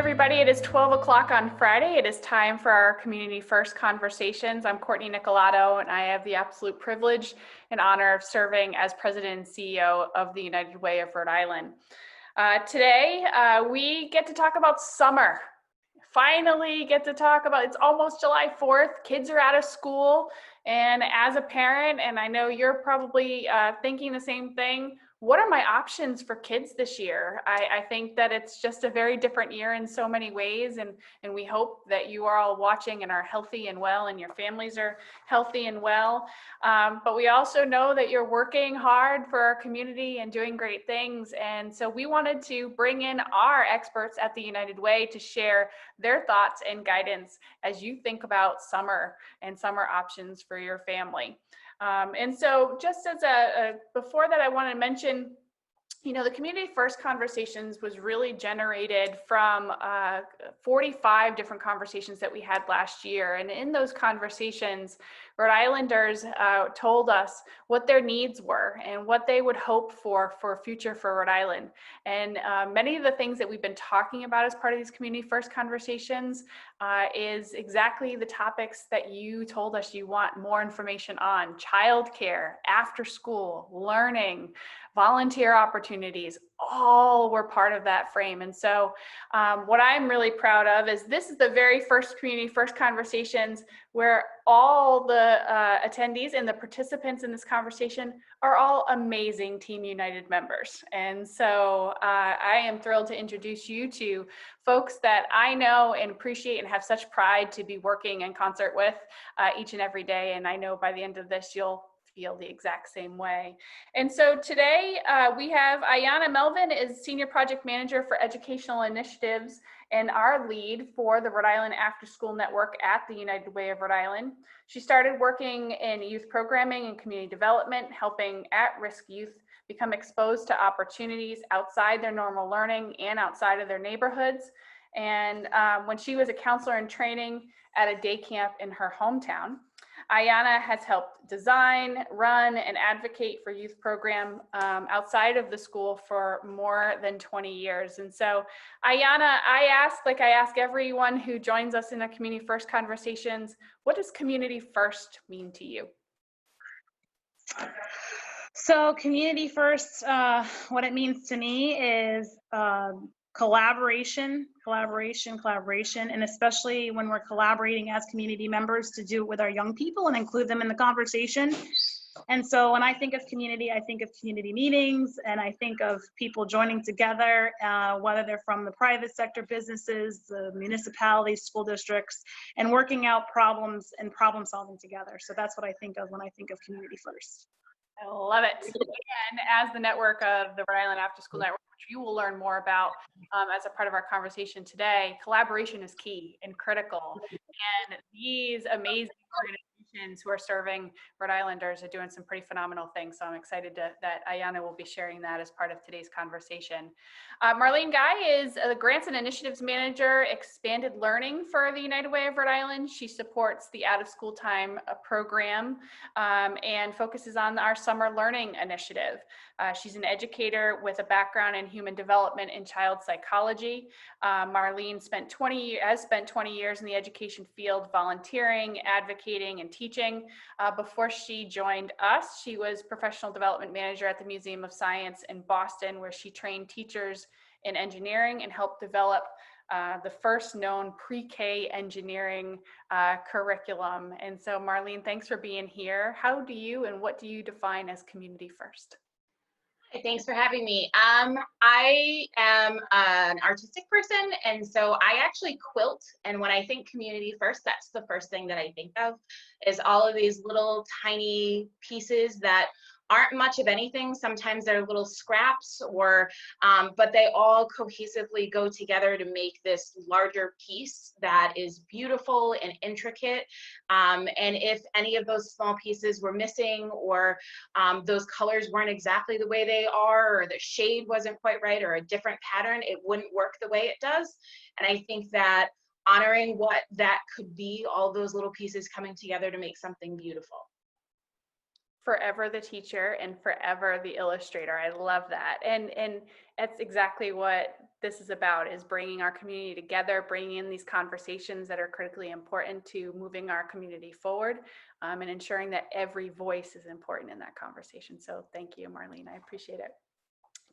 everybody. It is 12 o'clock on Friday. It is time for our Community First Conversations. I'm Cortney Nicolato, and I have the absolute privilege and honor of serving as President and CEO of the United Way of Rhode Island. Today, we get to talk about summer. Finally get to talk about, it's almost July 4th, kids are out of school, and as a parent, and I know you're probably thinking the same thing, what are my options for kids this year? I think that it's just a very different year in so many ways, and we hope that you are all watching and are healthy and well, and your families are healthy and well. But we also know that you're working hard for our community and doing great things. And so we wanted to bring in our experts at the United Way to share their thoughts and guidance as you think about summer and summer options for your family. And so just as before that, I want to mention, the Community First Conversations was really generated from 45 different conversations that we had last year. And in those conversations, Rhode Islanders told us what their needs were and what they would hope for a future for Rhode Island. And many of the things that we've been talking about as part of these Community First Conversations is exactly the topics that you told us you want more information on: childcare, after school, learning, volunteer opportunities, all were part of that frame. And so what I'm really proud of is this is the very first Community First Conversations where all the attendees and the participants in this conversation are all amazing Team United members. And so I am thrilled to introduce you to folks that I know and appreciate and have such pride to be working in concert with each and every day. And I know by the end of this, you'll feel the exact same way. And so today we have Ayana Melvan is Senior Project Manager for Educational Initiatives and our lead for the Rhode Island After School Network at the United Way of Rhode Island. She started working in youth programming and community development, helping at-risk youth become exposed to opportunities outside their normal learning and outside of their neighborhoods. And when she was a counselor in training at a day camp in her hometown, Ayana has helped design, run, and advocate for youth program outside of the school for more than 20 years. And so, Ayana, I ask everyone who joins us in the Community First Conversations, what does Community First mean to you? So Community First, what it means to me is collaboration, and especially when we're collaborating as community members to do it with our young people and include them in the conversation. And so when I think of community, I think of community meetings, and I think of people joining together, whether they're from the private sector, businesses, the municipalities, school districts, and working out problems and problem solving together. So that's what I think of when I think of Community First. I love it. And as the network of the Rhode Island After School Network, which you will learn more about as a part of our conversation today, collaboration is key and critical. And these amazing organizations who are serving Rhode Islanders are doing some pretty phenomenal things. So I'm excited that Ayana will be sharing that as part of today's conversation. Marlene Guay is the Grants and Initiatives Manager, Expanded Learning for the United Way of Rhode Island. She supports the Out of School Time program and focuses on our Summer Learning Initiative. She's an educator with a background in human development and child psychology. Marlene has spent 20 years in the education field, volunteering, advocating, and teaching. Before she joined us, she was professional development manager at the Museum of Science in Boston, where she trained teachers in engineering and helped develop the first known pre-K engineering curriculum. And so Marlene, thanks for being here. How do you and what do you define as Community First? Thanks for having me. I am an artistic person, and so I actually quilt. And when I think Community First, that's the first thing that I think of, is all of these little tiny pieces that aren't much of anything. Sometimes they're little scraps, but they all cohesively go together to make this larger piece that is beautiful and intricate. And if any of those small pieces were missing, or those colors weren't exactly the way they are, or the shade wasn't quite right, or a different pattern, it wouldn't work the way it does. And I think that honoring what that could be, all those little pieces coming together to make something beautiful. forever the teacher and forever the illustrator. I love that. And that's exactly what this is about, is bringing our community together, bringing in these conversations that are critically important to moving our community forward, and ensuring that every voice is important in that conversation. So thank you, Marlene. I appreciate it.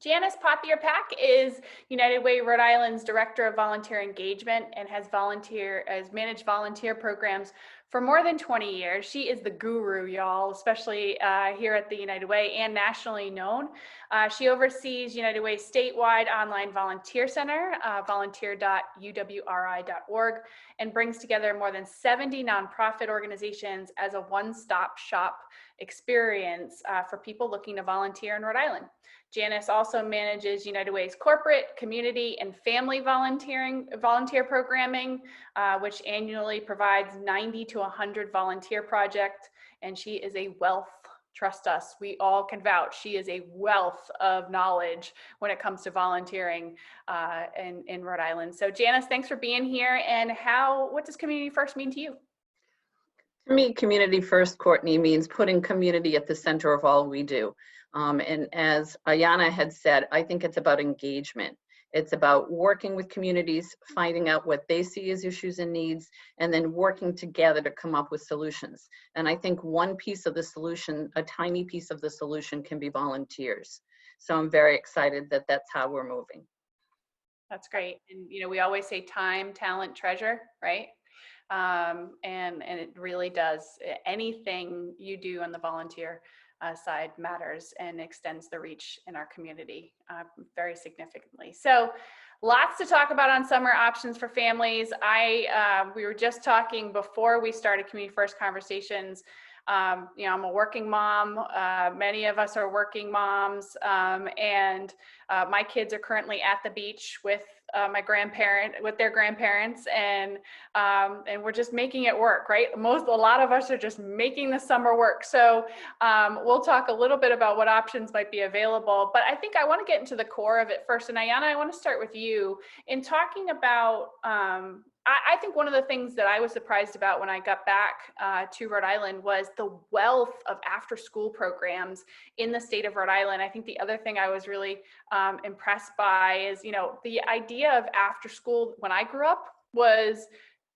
Janice Pothier-Pac is United Way Rhode Island's Director of Volunteer Engagement and has managed volunteer programs for more than 20 years. She is the guru, y'all, especially here at the United Way and nationally known. She oversees United Way's statewide online volunteer center, volunteer.uwri.org, and brings together more than 70 nonprofit organizations as a one-stop shop experience for people looking to volunteer in Rhode Island. Janice also manages United Way's corporate, community, and family volunteer programming, which annually provides 90 to 100 volunteer projects. And she is a wealth, trust us, we all can vouch, she is a wealth of knowledge when it comes to volunteering in Rhode Island. So Janice, thanks for being here. And what does Community First mean to you? To me, Community First, Courtney, means putting community at the center of all we do. And as Ayana had said, I think it's about engagement. It's about working with communities, finding out what they see as issues and needs, and then working together to come up with solutions. And I think one piece of the solution, a tiny piece of the solution, can be volunteers. So I'm very excited that that's how we're moving. That's great. And, we always say time, talent, treasure, right? And it really does. Anything you do on the volunteer side matters and extends the reach in our community very significantly. So lots to talk about on summer options for families. We were just talking before we started Community First Conversations. I'm a working mom. Many of us are working moms, and my kids are currently at the beach with their grandparents, and we're just making it work, right? A lot of us are just making the summer work. So we'll talk a little bit about what options might be available, but I think I want to get into the core of it first. And Ayana, I want to start with you in talking about. I think one of the things that I was surprised about when I got back to Rhode Island was the wealth of after-school programs in the state of Rhode Island. I think the other thing I was really impressed by is, the idea of after school when I grew up was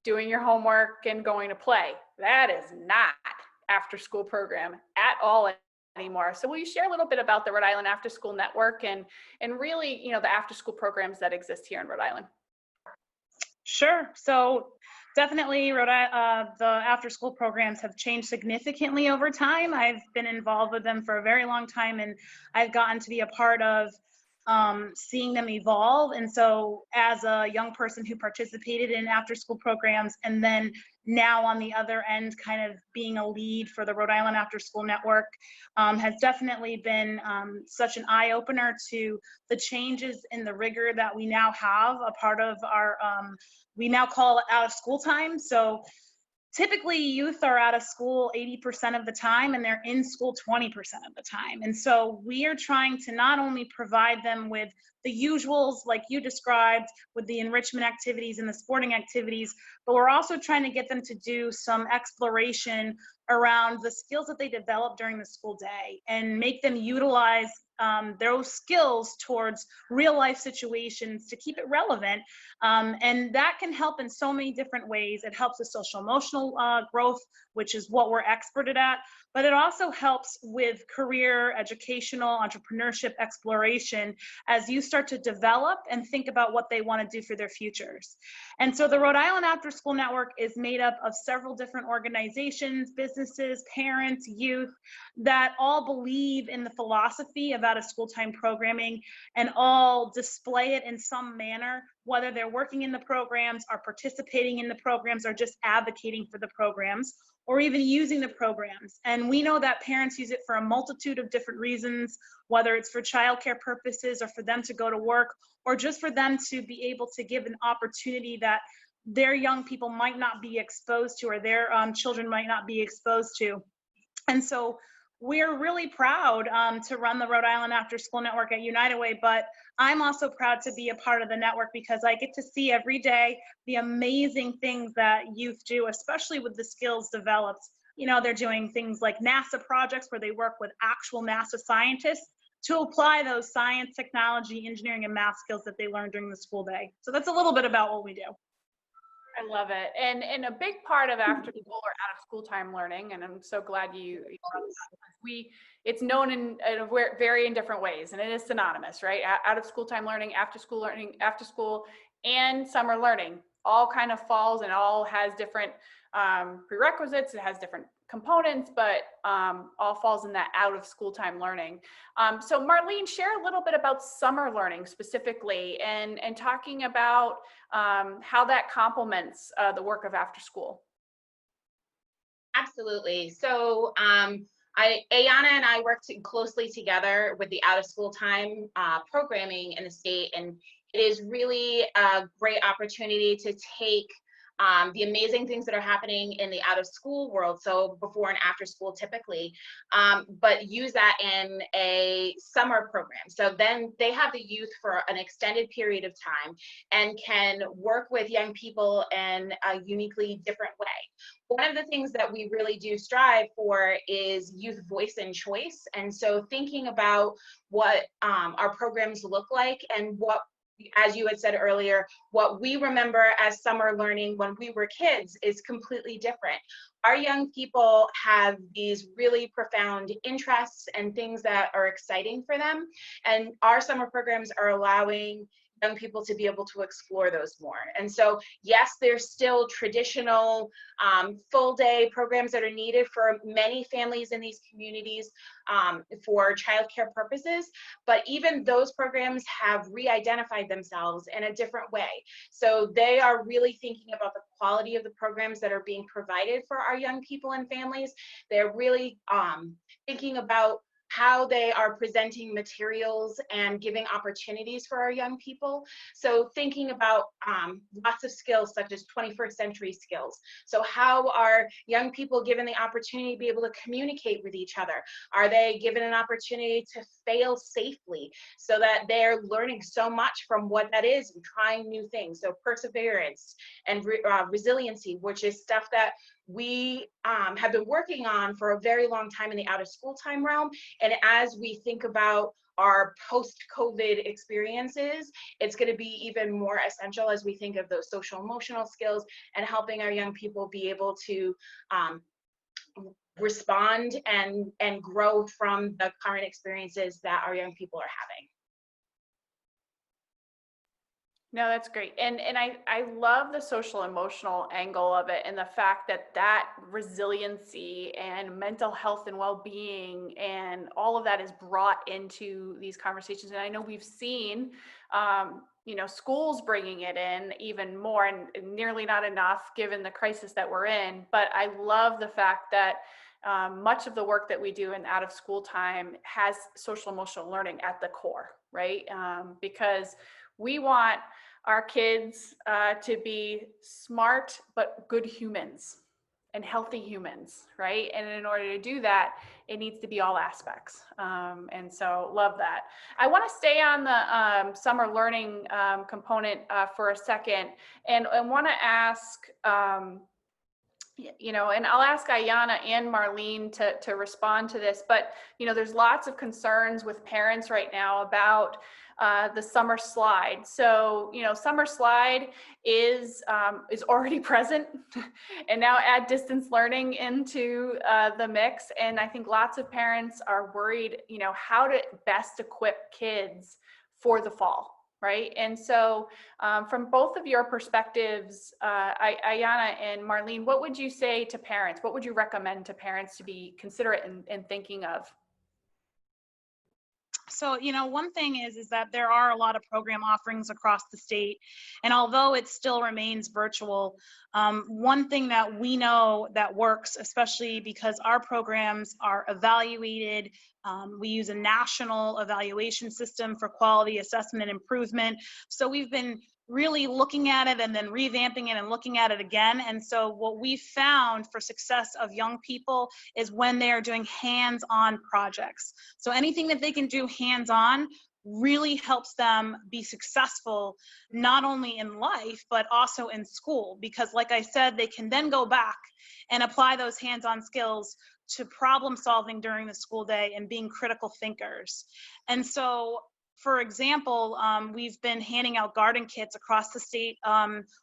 doing your homework and going to play. That is not after-school program at all anymore. So will you share a little bit about the Rhode Island After School Network and really, the after-school programs that exist here in Rhode Island? Sure. So definitely the after-school programs have changed significantly over time. I've been involved with them for a very long time, and I've gotten to be a part of seeing them evolve. And so as a young person who participated in after-school programs, and then now on the other end, kind of being a lead for the Rhode Island After School Network, has definitely been such an eye-opener to the changes in the rigor that we now have a part of our, we now call it out of school time. So typically youth are out of school 80% of the time, and they're in school 20% of the time. And so we are trying to not only provide them with the usuals like you described with the enrichment activities and the sporting activities, but we're also trying to get them to do some exploration around the skills that they develop during the school day and make them utilize those skills towards real life situations to keep it relevant. And that can help in so many different ways. It helps with social emotional growth, which is what we're experted at, but it also helps with career, educational, entrepreneurship exploration as you start to develop and think about what they want to do for their futures. And so the Rhode Island After School Network is made up of several different organizations, businesses, parents, youth, that all believe in the philosophy of out of school time programming and all display it in some manner, whether they're working in the programs, are participating in the programs, or just advocating for the programs, or even using the programs. And we know that parents use it for a multitude of different reasons, whether it's for childcare purposes or for them to go to work, or just for them to be able to give an opportunity that their young people might not be exposed to, or their children might not be exposed to. And so we're really proud to run the Rhode Island After School Network at United Way, but I'm also proud to be a part of the network because I get to see every day the amazing things that youth do, especially with the skills developed You know, they're doing things like NASA projects where they work with actual NASA scientists to apply those science, technology, engineering, and math skills that they learned during the school day. So that's a little bit about what we do. I love it. And a big part of after school or out of school time learning, and I'm so glad you brought this up, it's known in very different ways, and it is synonymous, right? Out of school time learning, after school, and summer learning all kind of falls and all has different prerequisites. It has different components, but all falls in that out of school time learning. So Marlene, share a little bit about summer learning specifically, and talking about how that complements the work of after school. Absolutely. So Ayana and I worked closely together with the out of school time programming in the state, and it is really a great opportunity to take the amazing things that are happening in the out of school world, so before and after school typically, but use that in a summer program. So then they have the youth for an extended period of time and can work with young people in a uniquely different way. One of the things that we really do strive for is youth voice and choice. And so thinking about what our programs look like and what, as you had said earlier, what we remember as summer learning when we were kids is completely different. Our young people have these really profound interests and things that are exciting for them. And our summer programs are allowing young people to be able to explore those more. And so, yes, there's still traditional full day programs that are needed for many families in these communities for childcare purposes, but even those programs have re-identified themselves in a different way. So they are really thinking about the quality of the programs that are being provided for our young people and families. They're really thinking about how they are presenting materials and giving opportunities for our young people. So thinking about lots of skills such as 21st century skills. So how are young people given the opportunity to be able to communicate with each other? Are they given an opportunity to fail safely so that they're learning so much from what that is and trying new things? So perseverance and resiliency, which is stuff that we have been working on for a very long time in the out of school time realm. And as we think about our post-COVID experiences, it's going to be even more essential as we think of those social emotional skills and helping our young people be able to respond and grow from the current experiences that our young people are having. No, that's great. And I love the social emotional angle of it, and the fact that that resiliency and mental health and well-being and all of that is brought into these conversations. And I know we've seen, schools bringing it in even more, and nearly not enough given the crisis that we're in. But I love the fact that much of the work that we do in out of school time has social emotional learning at the core, right? Because we want our kids to be smart but good humans and healthy humans, right? And in order to do that, it needs to be all aspects. And so love that. I want to stay on the summer learning component for a second, and want to ask, and I'll ask Ayana and Marlene to respond to this, but, there's lots of concerns with parents right now about the summer slide. So, summer slide is already present, and now add distance learning into the mix. And I think lots of parents are worried, how to best equip kids for the fall. Right. And so from both of your perspectives, Ayana and Marlene, what would you say to parents? What would you recommend to parents to be considerate in thinking of? So, one thing is that there are a lot of program offerings across the state. And although it still remains virtual, one thing that we know that works, especially because our programs are evaluated, we use a national evaluation system for quality assessment and improvement. So we've been really looking at it and then revamping it and looking at it again. And so what we found for success of young people is when they are doing hands-on projects. So anything that they can do hands-on, really helps them be successful, not only in life, but also in school. Because like I said, they can then go back and apply those hands-on skills to problem solving during the school day and being critical thinkers. And so, for example, we've been handing out garden kits across the state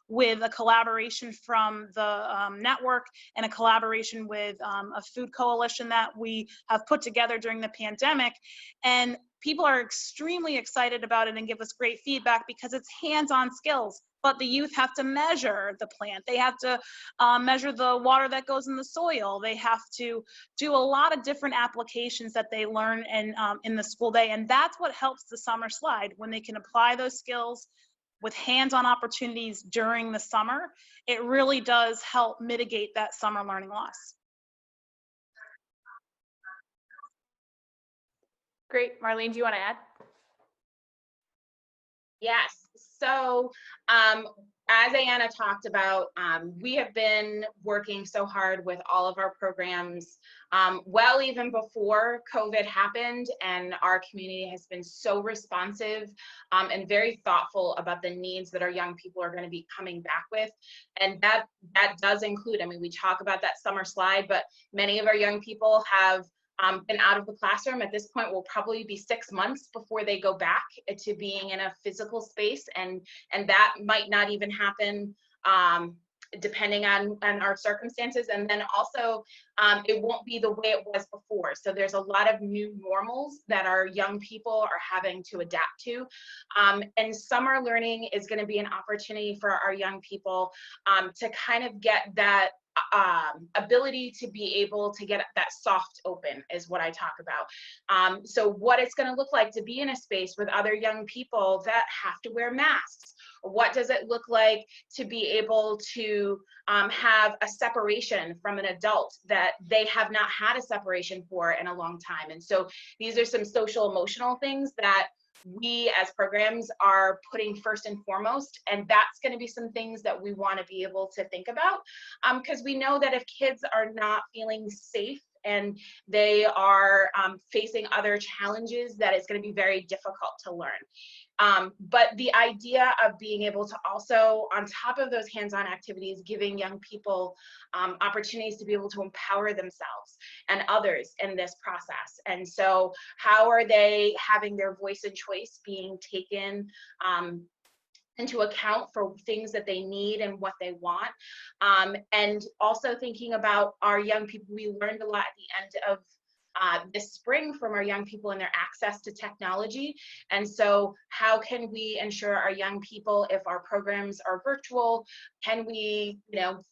with a collaboration from the network and a collaboration with a food coalition that we have put together during the pandemic. And people are extremely excited about it and give us great feedback because it's hands-on skills. But the youth have to measure the plant. They have to measure the water that goes in the soil. They have to do a lot of different applications that they learn in the school day. And that's what helps the summer slide. When they can apply those skills with hands-on opportunities during the summer, it really does help mitigate that summer learning loss. Great. Marlene, do you want to add? Yes. So as Ayana talked about, we have been working so hard with all of our programs, well, even before COVID happened, and our community has been so responsive and very thoughtful about the needs that our young people are going to be coming back with. And that does include, I mean, we talk about that summer slide, but many of our young people have been out of the classroom. At this point will probably be 6 months before they go back to being in a physical space, and that might not even happen depending on our circumstances. And then also it won't be the way it was before. So there's a lot of new normals that our young people are having to adapt to. And summer learning is going to be an opportunity for our young people to kind of get that ability to be able to get that soft open is what I talk about. So what it's going to look like to be in a space with other young people that have to wear masks. What does it look like to be able to have a separation from an adult that they have not had a separation for in a long time? And so these are some social emotional things that we as programs are putting first and foremost, and that's going to be some things that we want to be able to think about, because we know that if kids are not feeling safe and they are facing other challenges, that it's going to be very difficult to learn. But the idea of being able to also, on top of those hands-on activities, giving young people opportunities to be able to empower themselves and others in this process. And so how are they having their voice and choice being taken into account for things that they need and what they want? And also thinking about our young people. We learned a lot at the end of this spring from our young people and their access to technology. And so how can we ensure our young people, if our programs are virtual, can we,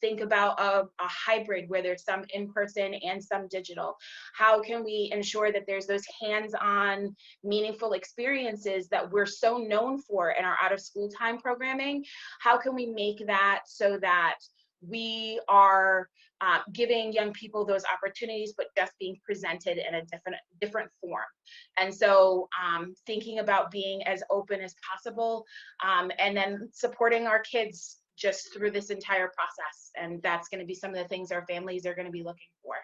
think about a hybrid where there's some in-person and some digital? How can we ensure that there's those hands-on meaningful experiences that we're so known for in our out-of-school time programming? How can we make that so that we are giving young people those opportunities, but just being presented in a different form? And so thinking about being as open as possible, and then supporting our kids just through this entire process. And that's going to be some of the things our families are going to be looking for.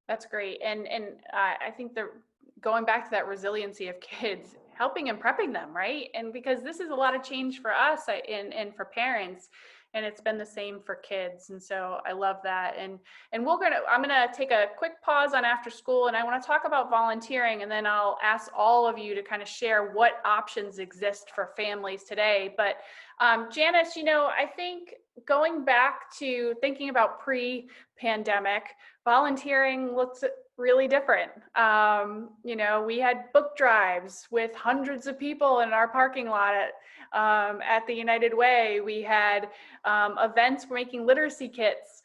That's great. And I think going back to that resiliency of kids, helping and prepping them, right? And because this is a lot of change for us and for parents, and it's been the same for kids. And so I love that. And I'm gonna take a quick pause on after school, and I want to talk about volunteering, and then I'll ask all of you to kind of share what options exist for families today. But Janice, I think going back to thinking about pre-pandemic, volunteering looks really different. We had book drives with hundreds of people in our parking lot at the United Way. We had events for making literacy kits.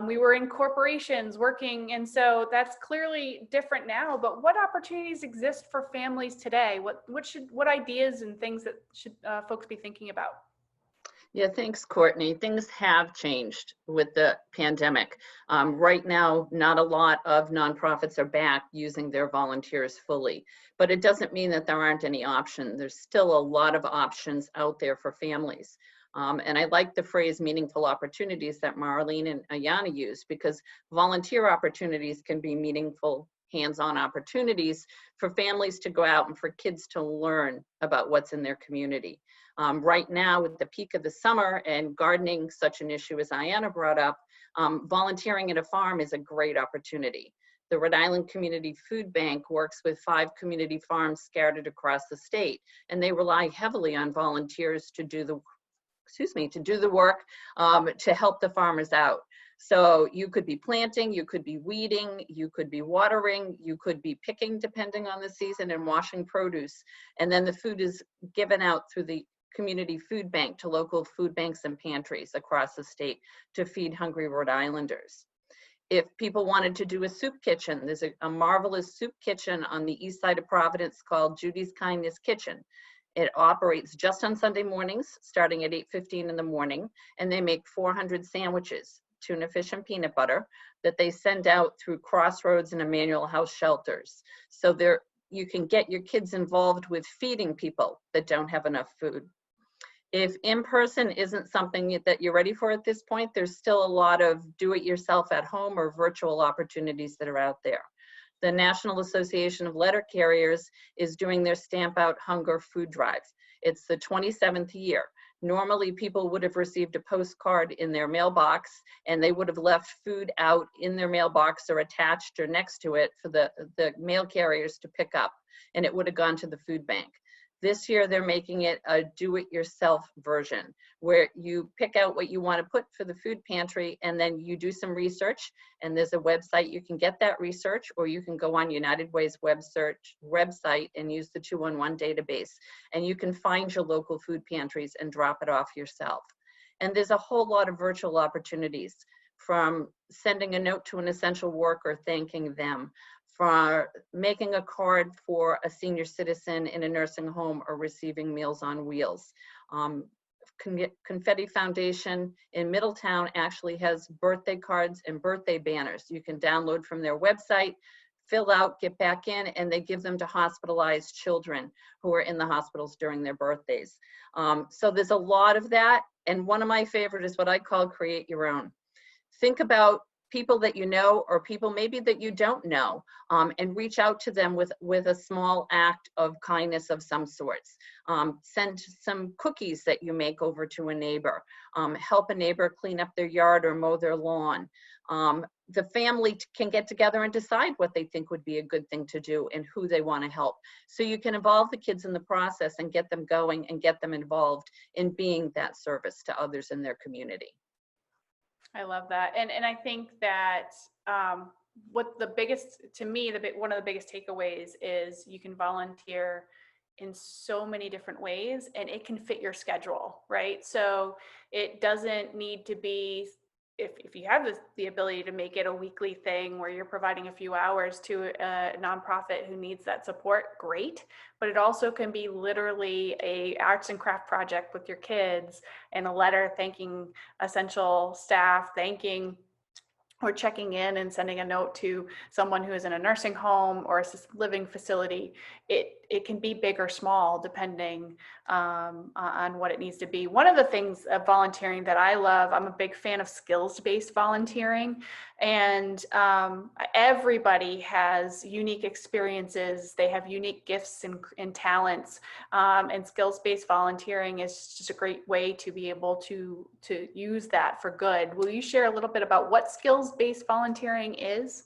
We were in corporations working, and so that's clearly different now. But what opportunities exist for families today? What ideas and things that should folks be thinking about? Yeah, thanks, Courtney. Things have changed with the pandemic. Right now, not a lot of nonprofits are back using their volunteers fully, but it doesn't mean that there aren't any options. There's still a lot of options out there for families. And I like the phrase meaningful opportunities that Marlene and Ayana used, because volunteer opportunities can be meaningful hands-on opportunities for families to go out and for kids to learn about what's in their community. Right now, with the peak of the summer and gardening such an issue as Ayana brought up, volunteering at a farm is a great opportunity. The Rhode Island Community Food Bank works with 5 community farms scattered across the state, and they rely heavily on volunteers to do the work to help the farmers out. So you could be planting, you could be weeding, you could be watering, you could be picking depending on the season, and washing produce. And then the food is given out through the community food bank to local food banks and pantries across the state to feed hungry Rhode Islanders. If people wanted to do a soup kitchen, there's a marvelous soup kitchen on the east side of Providence called Judy's Kindness Kitchen. It operates just on Sunday mornings, starting at 8:15 in the morning, and they make 400 sandwiches, tuna fish and peanut butter, that they send out through Crossroads and Emmanuel House shelters. So you can get your kids involved with feeding people that don't have enough food. If in-person isn't something that you're ready for at this point, there's still a lot of do-it-yourself at home or virtual opportunities that are out there. The National Association of Letter Carriers is doing their Stamp Out Hunger food drive. It's the 27th year. Normally, people would have received a postcard in their mailbox, and they would have left food out in their mailbox or attached or next to it for the mail carriers to pick up, and it would have gone to the food bank. This year, they're making it a do-it-yourself version, where you pick out what you want to put for the food pantry, and then you do some research, and there's a website you can get that research, or you can go on United Way's website and use the 211 database, and you can find your local food pantries and drop it off yourself. And there's a whole lot of virtual opportunities, from sending a note to an essential worker thanking them, for making a card for a senior citizen in a nursing home, or receiving Meals on Wheels. Confetti Foundation in Middletown actually has birthday cards and birthday banners you can download from their website, fill out, get back in, and they give them to hospitalized children who are in the hospitals during their birthdays. So there's a lot of that. And one of my favorite is what I call create your own. Think about people that you know, or people maybe that you don't know, and reach out to them with a small act of kindness of some sorts. Send some cookies that you make over to a neighbor. Help a neighbor clean up their yard or mow their lawn. The family can get together and decide what they think would be a good thing to do and who they want to help. So you can involve the kids in the process and get them going and get them involved in being that service to others in their community. I love that. And I think that what the biggest, to me, one of the biggest takeaways is you can volunteer in so many different ways, and it can fit your schedule, right? So it doesn't need to be, if you have the ability to make it a weekly thing where you're providing a few hours to a nonprofit who needs that support, great. But it also can be literally a arts and craft project with your kids, and a letter thanking essential staff, or checking in and sending a note to someone who is in a nursing home or assisted living facility. It can be big or small depending on what it needs to be. One of the things of volunteering that I love, I'm a big fan of skills-based volunteering, and everybody has unique experiences. They have unique gifts and talents, and skills-based volunteering is just a great way to be able to use that for good. Will you share a little bit about what skills-based volunteering is?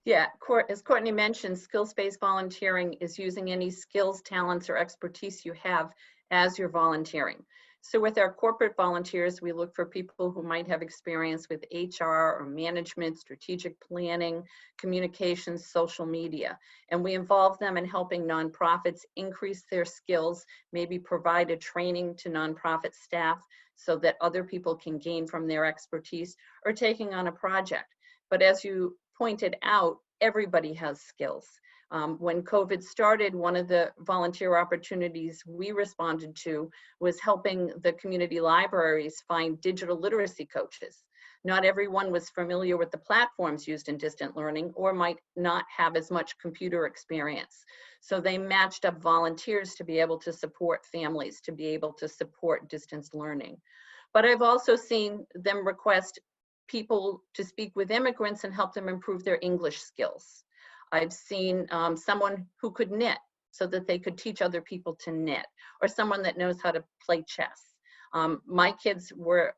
Yeah, as Cortney mentioned, skills-based volunteering is using any skills, talents, or expertise you have as you're volunteering. So with our corporate volunteers, we look for people who might have experience with HR or management, strategic planning, communications, social media. And we involve them in helping nonprofits increase their skills, maybe provide a training to nonprofit staff so that other people can gain from their expertise, or taking on a project. But as you pointed out, everybody has skills. When COVID started, one of the volunteer opportunities we responded to was helping the community libraries find digital literacy coaches. Not everyone was familiar with the platforms used in distant learning, or might not have as much computer experience. So they matched up volunteers to be able to support families, to be able to support distance learning. But I've also seen them request people to speak with immigrants and help them improve their English skills. I've seen someone who could knit so that they could teach other people to knit, or someone that knows how to play chess. My kids were,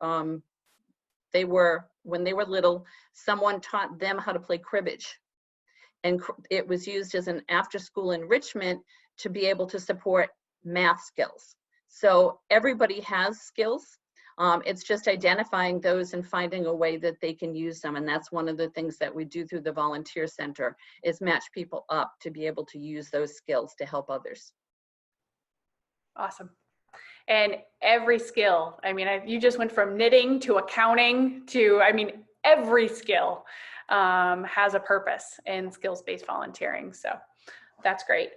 when they were little, someone taught them how to play cribbage. And it was used as an after-school enrichment to be able to support math skills. So everybody has skills. It's just identifying those and finding a way that they can use them. And that's one of the things that we do through the volunteer center, is match people up to be able to use those skills to help others. Awesome. And every skill, I mean, you just went from knitting to accounting to, I mean, every skill has a purpose in skills-based volunteering. So that's great.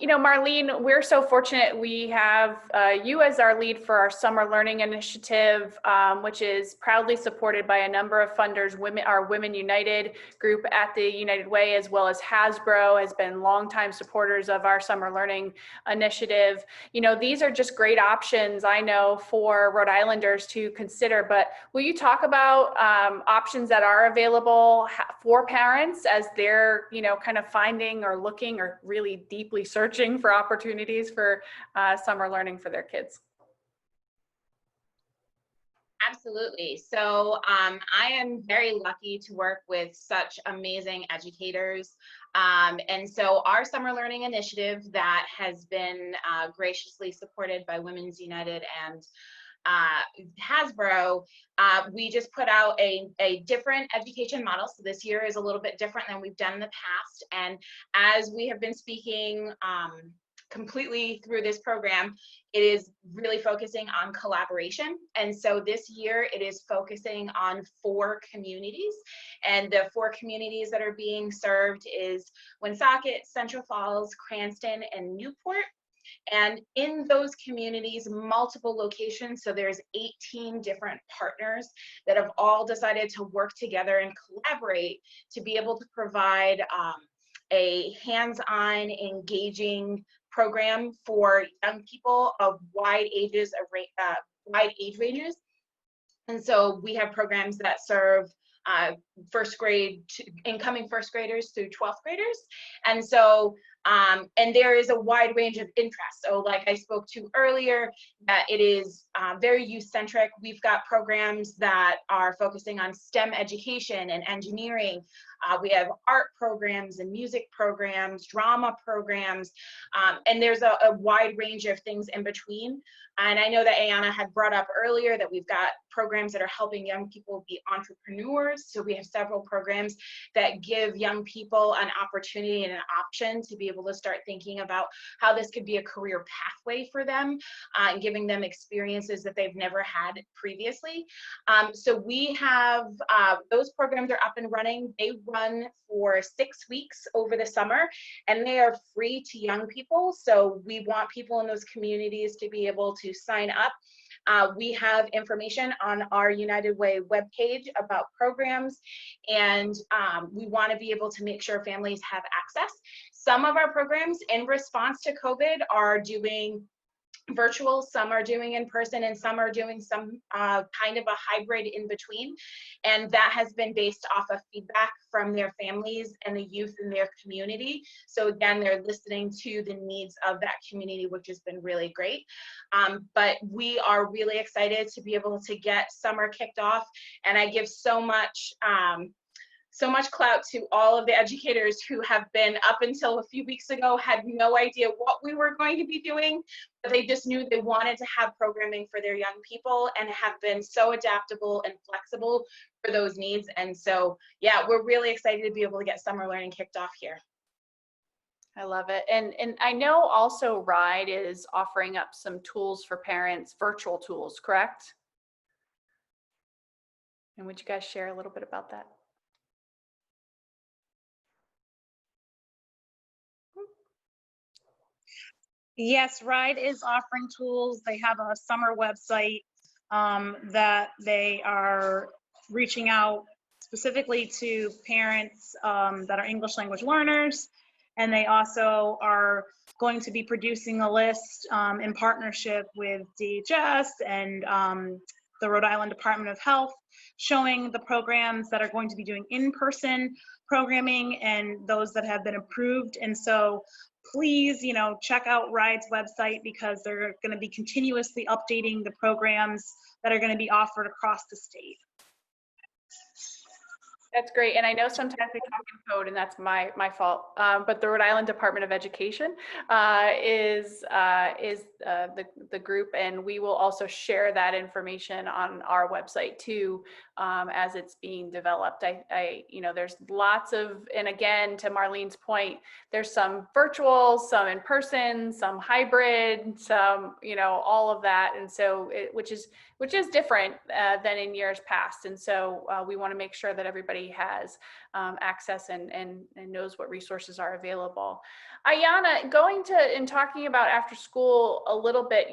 You know, Marlene, we're so fortunate we have you as our lead for our Summer Learning Initiative, which is proudly supported by a number of funders. Our Women United group at the United Way, as well as Hasbro, has been longtime supporters of our Summer Learning Initiative. You know, these are just great options, I know, for Rhode Islanders to consider. But will you talk about options that are available for parents as they're, you know, kind of finding or looking or really deeply searching for opportunities for summer learning for their kids? Absolutely. So I am very lucky to work with such amazing educators. And so our Summer Learning Initiative that has been graciously supported by Women's United and Hasbro, we just put out a different education model. So this year is a little bit different than we've done in the past. And as we have been speaking completely through this program, it is really focusing on collaboration. And so this year it is focusing on 4 communities. And the 4 communities that are being served is Woonsocket, Central Falls, Cranston, and Newport. And in those communities, multiple locations, so there's 18 different partners that have all decided to work together and collaborate to be able to provide a hands-on, engaging program for young people of wide age ranges. And so we have programs that serve first grade to incoming first graders through 12th graders. And so, and there is a wide range of interests. So like I spoke to earlier, that it is very youth-centric. We've got programs that are focusing on STEM education and engineering. We have art programs and music programs, drama programs, and there's a wide range of things in between. And I know that Ayana had brought up earlier that we've got programs that are helping young people be entrepreneurs. So we have several programs that give young people an opportunity and an option to be able to start thinking about how this could be a career pathway for them, and giving them experiences that they've never had previously. So we have, those programs are up and running. They run for 6 weeks over the summer, and they are free to young people. So we want people in those communities to be able to sign up. We have information on our United Way webpage about programs, and we want to be able to make sure families have access. Some of our programs in response to COVID are doing virtual, some are doing in person, and some are doing some kind of a hybrid in between. And that has been based off of feedback from their families and the youth in their community. So again, they're listening to the needs of that community, which has been really great. But we are really excited to be able to get summer kicked off. And I give so much clout to all of the educators who have been, up until a few weeks ago, had no idea what we were going to be doing, but they just knew they wanted to have programming for their young people and have been so adaptable and flexible for those needs. And so, yeah, we're really excited to be able to get summer learning kicked off here. I love it. And I know also RIDE is offering up some tools for parents, virtual tools, correct? And would you guys share a little bit about that? Yes, RIDE is offering tools. They have a summer website that they are reaching out specifically to parents that are English language learners. And they also are going to be producing a list in partnership with DHS and the Rhode Island Department of Health, showing the programs that are going to be doing in-person programming and those that have been approved. And so please, check out RIDE's website, because they're going to be continuously updating the programs that are going to be offered across the state. That's great. And I know sometimes we talk in code, and that's my fault. But the Rhode Island Department of Education is the group, and we will also share that information on our website too, as it's being developed. There's lots of, and again, to Marlene's point, there's some virtual, some in person, some hybrid, some, all of that. And so which is different than in years past. And so we want to make sure that everybody has access and knows what resources are available. Ayana, going to and talking about after school a little bit,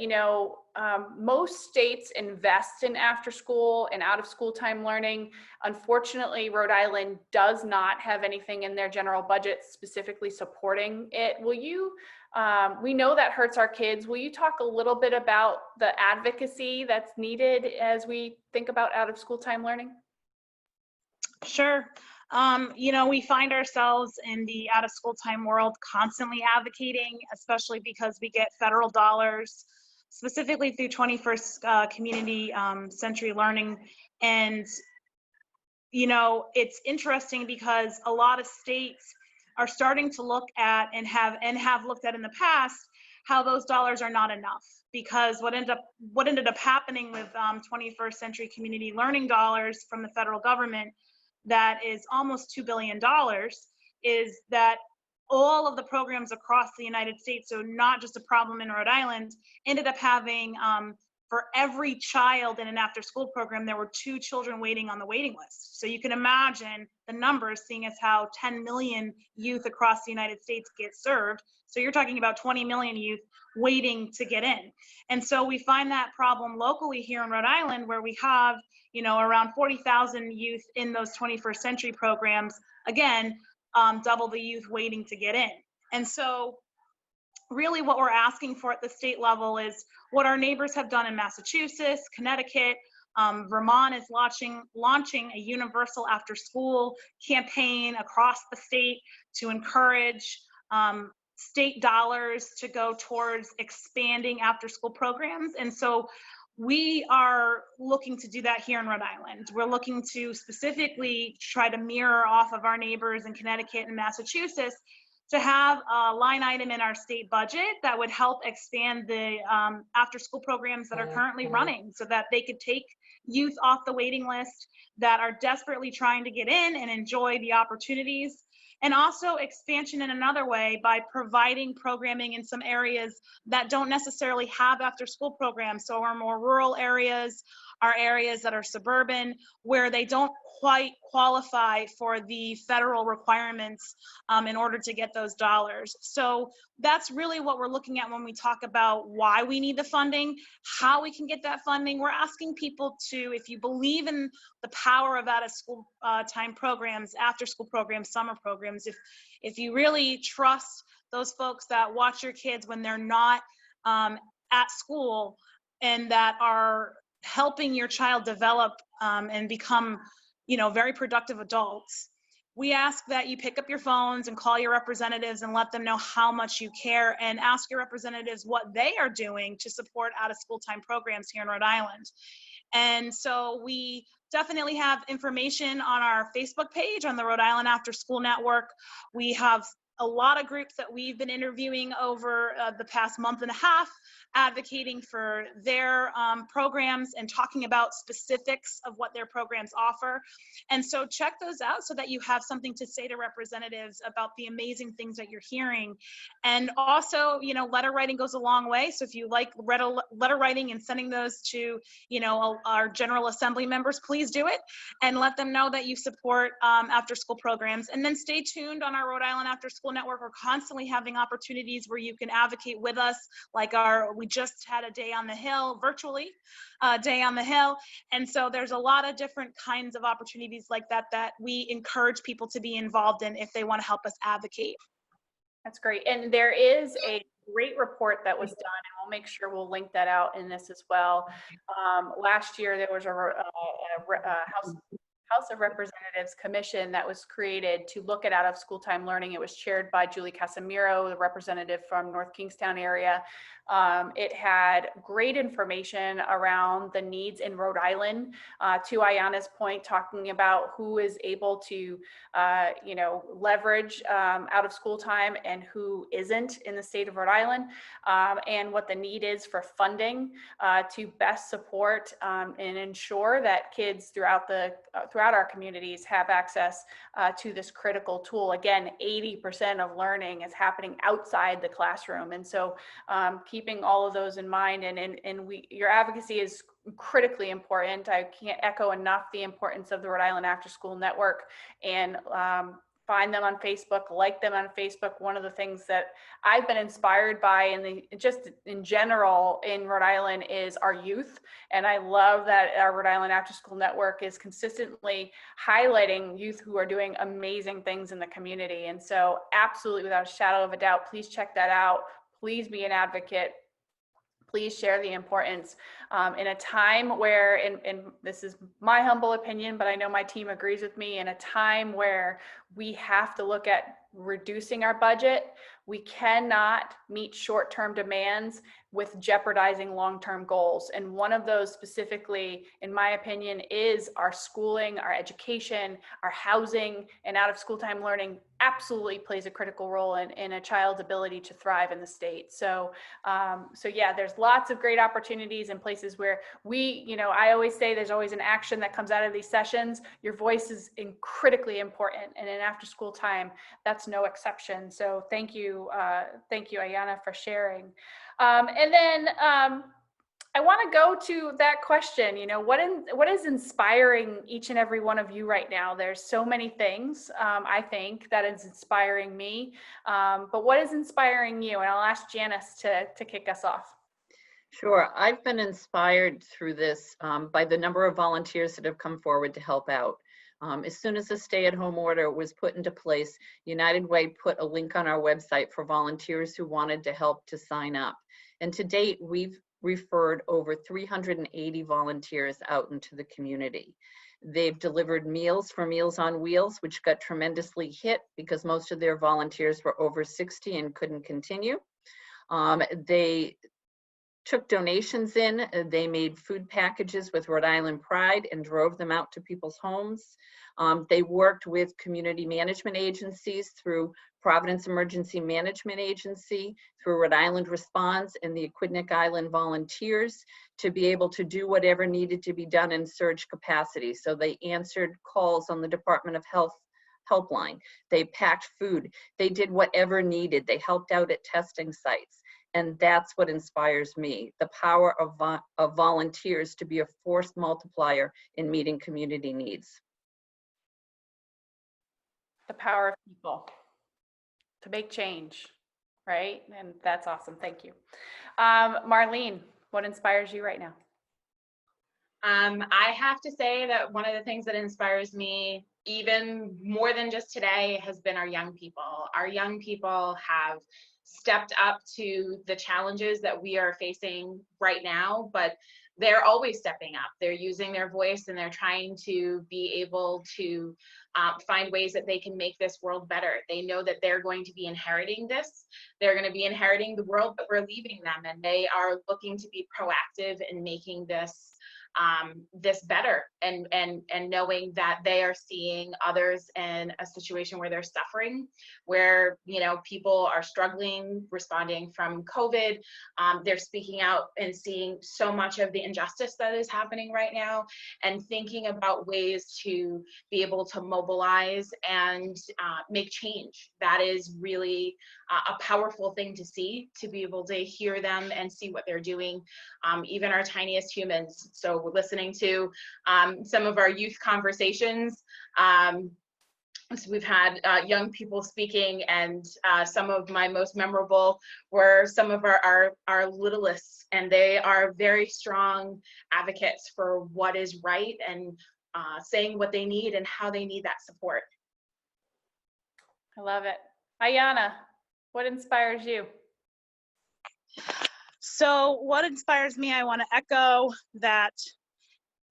most states invest in after school and out of school time learning. Unfortunately, Rhode Island does not have anything in their general budget specifically supporting it. Will you, we know that hurts our kids. Will you talk a little bit about the advocacy that's needed as we think about out of school time learning? Sure. We find ourselves in the out of school time world constantly advocating, especially because we get federal dollars, specifically through 21st Community Century Learning. And, it's interesting because a lot of states are starting to look at and have looked at in the past how those dollars are not enough. Because what ended up happening with 21st Century Community Learning dollars from the federal government, that is almost $2 billion, is that all of the programs across the United States, so not just a problem in Rhode Island, ended up having, for every child in an after school program, there were 2 children waiting on the waiting list. So you can imagine the numbers, seeing as how 10 million youth across the United States get served. So you're talking about 20 million youth waiting to get in. And so we find that problem locally here in Rhode Island, where we have, around 40,000 youth in those 21st century programs, again, double the youth waiting to get in. And so really what we're asking for at the state level is what our neighbors have done in Massachusetts, Connecticut. Vermont is launching a universal after school campaign across the state to encourage state dollars to go towards expanding after school programs. And so we are looking to do that here in Rhode Island. We're looking to specifically try to mirror off of our neighbors in Connecticut and Massachusetts to have a line item in our state budget that would help expand the after school programs that are currently running, so that they could take youth off the waiting list that are desperately trying to get in and enjoy the opportunities. And also expansion in another way by providing programming in some areas that don't necessarily have after school programs. So our more rural areas, our areas that are suburban, where they don't quite qualify for the federal requirements in order to get those dollars. So that's really what we're looking at when we talk about why we need the funding, how we can get that funding. We're asking people to, if you believe in the power of out of school time programs, after school programs, summer programs, if you really trust those folks that watch your kids when they're not at school and that are helping your child develop and become, very productive adults, we ask that you pick up your phones and call your representatives and let them know how much you care, and ask your representatives what they are doing to support out of school time programs here in Rhode Island. And so we definitely have information on our Facebook page on the Rhode Island After School Network. We have a lot of groups that we've been interviewing over the past month and a half, advocating for their programs and talking about specifics of what their programs offer. And so check those out so that you have something to say to representatives about the amazing things that you're hearing. And also, letter writing goes a long way. So if you like letter writing and sending those to, our General Assembly members, please do it and let them know that you support after school programs. And then stay tuned on our Rhode Island After School Network. We're constantly having opportunities where you can advocate with us, like we just had a day on the Hill, virtually, day on the Hill. And so there's a lot of different kinds of opportunities like that we encourage people to be involved in if they want to help us advocate. That's great. And there is a great report that was done, and we'll make sure we'll link that out in this as well. Last year, there was a House of Representatives commission that was created to look at out of school time learning. It was chaired by Julie Casimiro, the representative from North Kingstown area. It had great information around the needs in Rhode Island, to Ayana's point, talking about who is able to, leverage out of school time and who isn't in the state of Rhode Island, and what the need is for funding to best support and ensure that kids throughout our communities have access to this critical tool. Again, 80% of learning is happening outside the classroom, and so keeping all of those in mind, and your advocacy is critically important. I can't echo enough the importance of the Rhode Island After School Network, and find them on Facebook, like them on Facebook. One of the things that I've been inspired by just in general in Rhode Island is our youth. And I love that our Rhode Island After School Network is consistently highlighting youth who are doing amazing things in the community. And so absolutely, without a shadow of a doubt, please check that out. Please be an advocate. Please share the importance in a time where, and this is my humble opinion, but I know my team agrees with me, in a time where we have to look at reducing our budget, we cannot meet short-term demands with jeopardizing long-term goals. And one of those specifically, in my opinion, is our schooling, our education, our housing, and out of school time learning absolutely plays a critical role in a child's ability to thrive in the state. So yeah, there's lots of great opportunities in places where I always say there's always an action that comes out of these sessions. Your voice is critically important, and in after school time, that's no exception. So thank you, Ayana, for sharing. And then I want to go to that question, what is inspiring each and every one of you right now? There's so many things, I think, that is inspiring me, but what is inspiring you? And I'll ask Janice to kick us off. Sure. I've been inspired through this by the number of volunteers that have come forward to help out. As soon as the stay-at-home order was put into place, United Way put a link on our website for volunteers who wanted to help to sign up. And to date, we've referred over 380 volunteers out into the community. They've delivered meals for Meals on Wheels, which got tremendously hit because most of their volunteers were over 60 and couldn't continue. They took donations in. They made food packages with Rhode Island Pride and drove them out to people's homes. They worked with community management agencies through Providence Emergency Management Agency, through Rhode Island Response and the Aquidneck Island Volunteers to be able to do whatever needed to be done in surge capacity. So they answered calls on the Department of Health helpline. They packed food. They did whatever needed. They helped out at testing sites. And that's what inspires me, the power of volunteers to be a force multiplier in meeting community needs. The power of people to make change, right? And that's awesome. Thank you. Marlene, what inspires you right now? I have to say that one of the things that inspires me even more than just today has been our young people. Our young people have stepped up to the challenges that we are facing right now, but they're always stepping up. They're using their voice and they're trying to be able to find ways that they can make this world better. They know that they're going to be inheriting this. They're going to be inheriting the world that we're leaving them, and they are looking to be proactive in making this better, and knowing that they are seeing others in a situation where they're suffering, where people are struggling, responding from COVID. They're speaking out and seeing so much of the injustice that is happening right now, and thinking about ways to be able to mobilize and make change. That is really a powerful thing to see, to be able to hear them and see what they're doing, even our tiniest humans. So we're listening to some of our youth conversations. So we've had young people speaking, and some of my most memorable were some of our littlest, and they are very strong advocates for what is right, and saying what they need and how they need that support. I love it. Ayana, what inspires you? So what inspires me, I want to echo that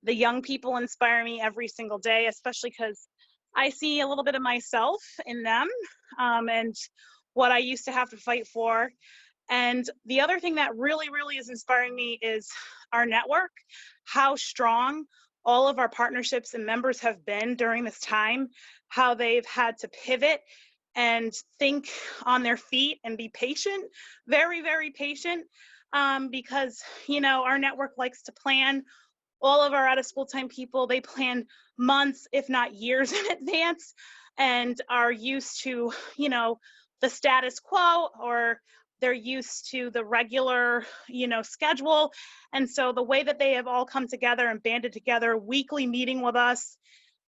the young people inspire me every single day, especially because I see a little bit of myself in them, and what I used to have to fight for. And the other thing that really, really is inspiring me is our network, how strong all of our partnerships and members have been during this time, how they've had to pivot and think on their feet and be patient, very, very patient, because, you know, our network likes to plan. All of our out of school time people, they plan months, if not years in advance, and are used to, you know, the status quo, or they're used to the regular, you know, schedule. And so the way that they have all come together and banded together, weekly meeting with us,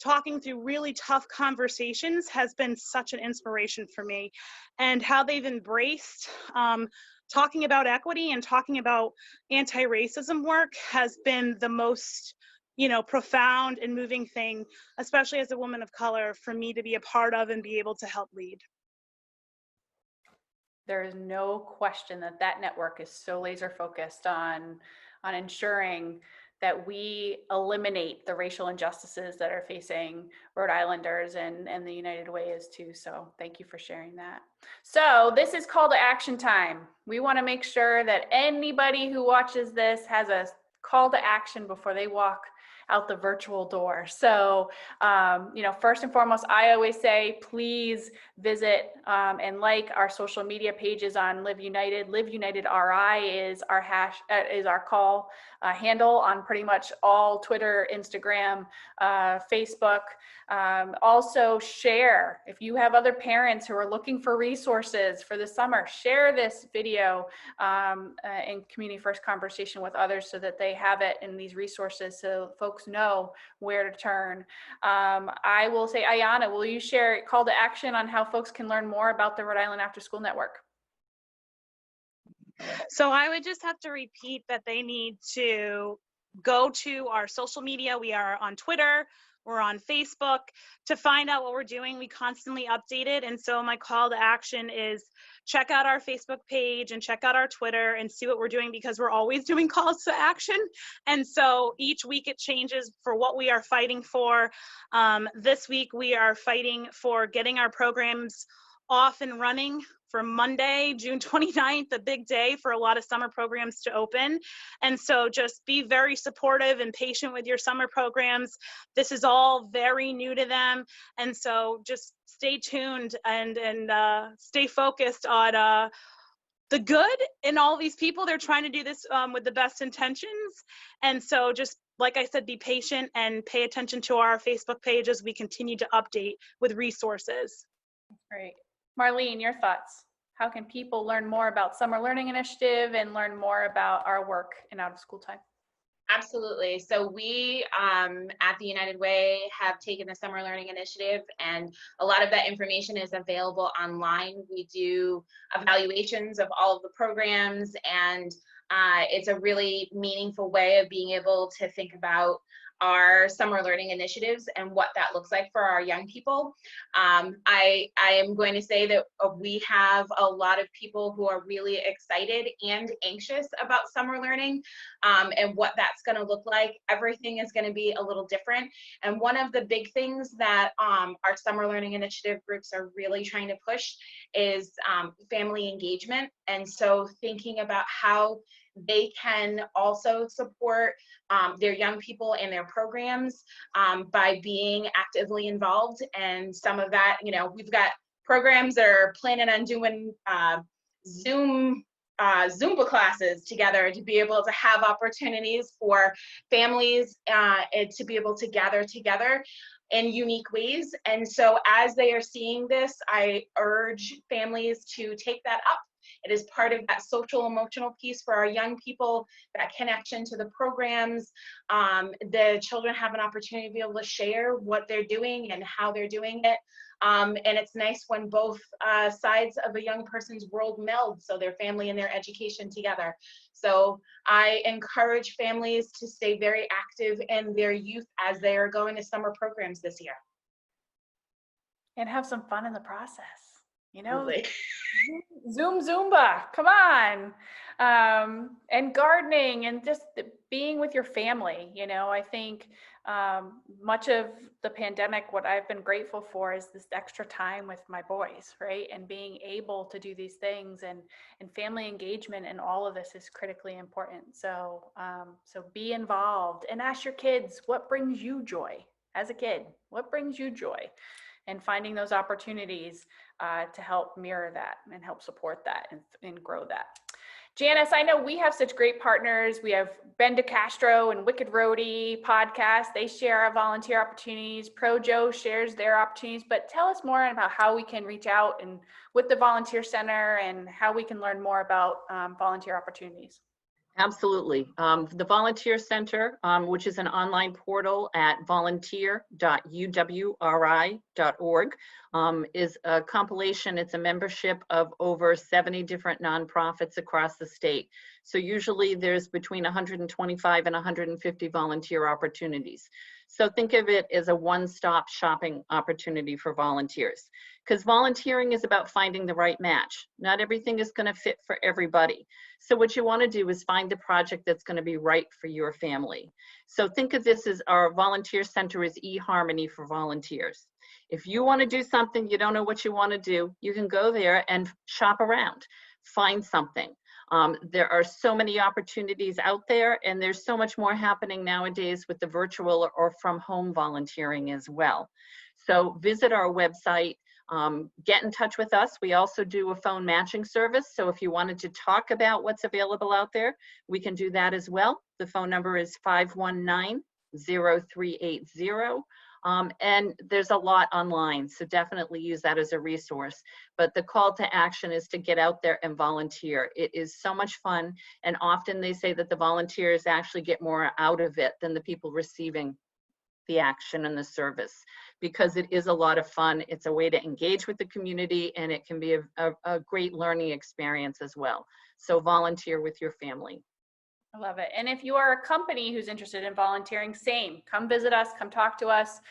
talking through really tough conversations has been such an inspiration for me. And how they've embraced talking about equity and talking about anti-racism work has been the most, you know, profound and moving thing, especially as a woman of color, for me to be a part of and be able to help lead. There is no question that that network is so laser focused on ensuring that we eliminate the racial injustices that are facing Rhode Islanders, and the United Way is too. So thank you for sharing that. So this is call to action time. We want to make sure that anybody who watches this has a call to action before they walk out the virtual door. So, you know, first and foremost, I always say, please visit and like our social media pages on Live United. Live United RI is our is our call handle on pretty much all Twitter, Instagram, Facebook. Also share, if you have other parents who are looking for resources for the summer, share this video in Community First Conversation with others so that they have it in these resources so folks know where to turn. I will say, Ayana, will you share a call to action on how folks can learn more about the Rhode Island After School Network? So I would just have to repeat that they need to go to our social media. We are on Twitter, we're on Facebook, to find out what we're doing. We constantly update it. And so my call to action is check out our Facebook page and check out our Twitter and see what we're doing, because we're always doing calls to action. And so each week it changes for what we are fighting for. This week we are fighting for getting our programs off and running for Monday, June 29th, a big day for a lot of summer programs to open. And so just be very supportive and patient with your summer programs. This is all very new to them. And so just stay tuned and stay focused on the good in all these people. They're trying to do this with the best intentions. And so just, like I said, be patient and pay attention to our Facebook page as we continue to update with resources. Great. Marlene, your thoughts. How can people learn more about Summer Learning Initiative and learn more about our work in out of school time? Absolutely. So we at the United Way have taken the Summer Learning Initiative, and a lot of that information is available online. We do evaluations of all of the programs, and it's a really meaningful way of being able to think about our summer learning initiatives and what that looks like for our young people. I am going to say that we have a lot of people who are really excited and anxious about summer learning and what that's going to look like. Everything is going to be a little different. And one of the big things that our summer learning initiative groups are really trying to push is family engagement. And so thinking about how they can also support their young people and their programs by being actively involved. And some of that, you know, we've got programs that are planning on doing Zumba classes together to be able to have opportunities for families to be able to gather together in unique ways. And so as they are seeing this, I urge families to take that up. It is part of that social emotional piece for our young people, that connection to the programs. The children have an opportunity to be able to share what they're doing and how they're doing it. And it's nice when both sides of a young person's world meld, so their family and their education together. So I encourage families to stay very active in their youth as they are going to summer programs this year. And have some fun in the process. You know, Like, Zumba, come on. And gardening and just being with your family. You know, I think much of the pandemic, what I've been grateful for is this extra time with my boys, right? And being able to do these things, and family engagement and all of this is critically important. So, so be involved and ask your kids, what brings you joy as a kid? What brings you joy? And finding those opportunities to help mirror that and help support that and grow that. Janice, I know we have such great partners. We have Ben DeCastro and Wicked Roadie podcast. They share our volunteer opportunities. ProJo shares their opportunities, but tell us more about how we can reach out and with the Volunteer Center and how we can learn more about volunteer opportunities. Absolutely. The Volunteer Center, which is an online portal at volunteer.uwri.org, is a compilation. It's a membership of over 70 different nonprofits across the state. So usually there's between 125 and 150 volunteer opportunities. So think of it as a one-stop shopping opportunity for volunteers, because volunteering is about finding the right match. Not everything is going to fit for everybody. So what you want to do is find the project that's going to be right for your family. So think of this as our volunteer center is eHarmony for volunteers. If you want to do something, you don't know what you want to do, you can go there and shop around, find something. There are so many opportunities out there, and there's so much more happening nowadays with the virtual or from home volunteering as well. So visit our website, get in touch with us. We also do a phone matching service. So if you wanted to talk about what's available out there, we can do that as well. The phone number is 519-0380. And there's a lot online, so definitely use that as a resource. But the call to action is to get out there and volunteer. It is so much fun, and often they say that the volunteers actually get more out of it than the people receiving the action and the service, because it is a lot of fun. It's a way to engage with the community, and it can be a great learning experience as well. So volunteer with your family. I love it. And if you are a company who's interested in volunteering, same, come visit us, come talk to us.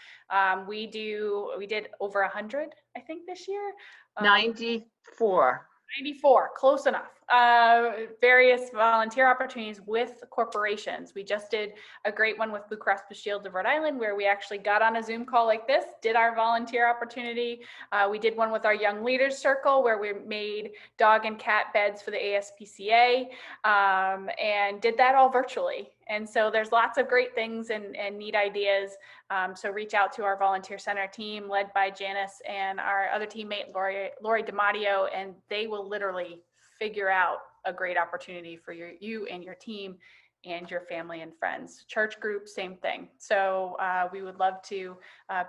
We did over 100, I think, this year. 94. 94, close enough. Various volunteer opportunities with corporations. We just did a great one with Blue Cross Blue Shield of Rhode Island, where we actually got on a Zoom call like this, did our volunteer opportunity. We did one with our Young Leaders Circle, where we made dog and cat beds for the ASPCA, and did that all virtually. And so there's lots of great things and neat ideas. So reach out to our Volunteer Center team led by Janice and our other teammate, Lori DiMatteo, and they will literally figure out a great opportunity for you and your team and your family and friends. Church group, same thing. So we would love to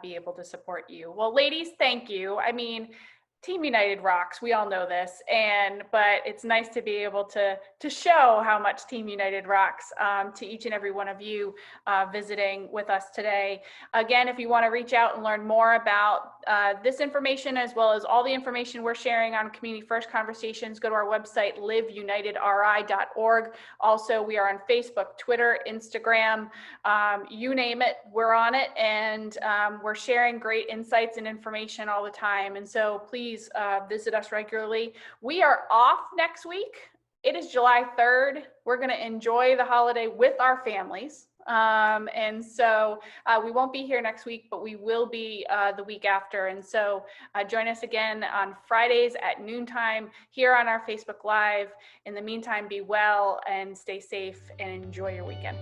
be able to support you. Well, ladies, thank you. I mean, Team United rocks. We all know this, but it's nice to be able to show how much Team United rocks to each and every one of you visiting with us today. Again, if you want to reach out and learn more about this information, as well as all the information we're sharing on Community First Conversations, go to our website, liveunitedri.org. Also, we are on Facebook, Twitter, Instagram, you name it, we're on it, and we're sharing great insights and information all the time. And so please visit us regularly. We are off next week. It is July 3rd. We're going to enjoy the holiday with our families. And so we won't be here next week, but we will be the week after. And so join us again on Fridays at noontime here on our Facebook Live. In the meantime, be well and stay safe and enjoy your weekend.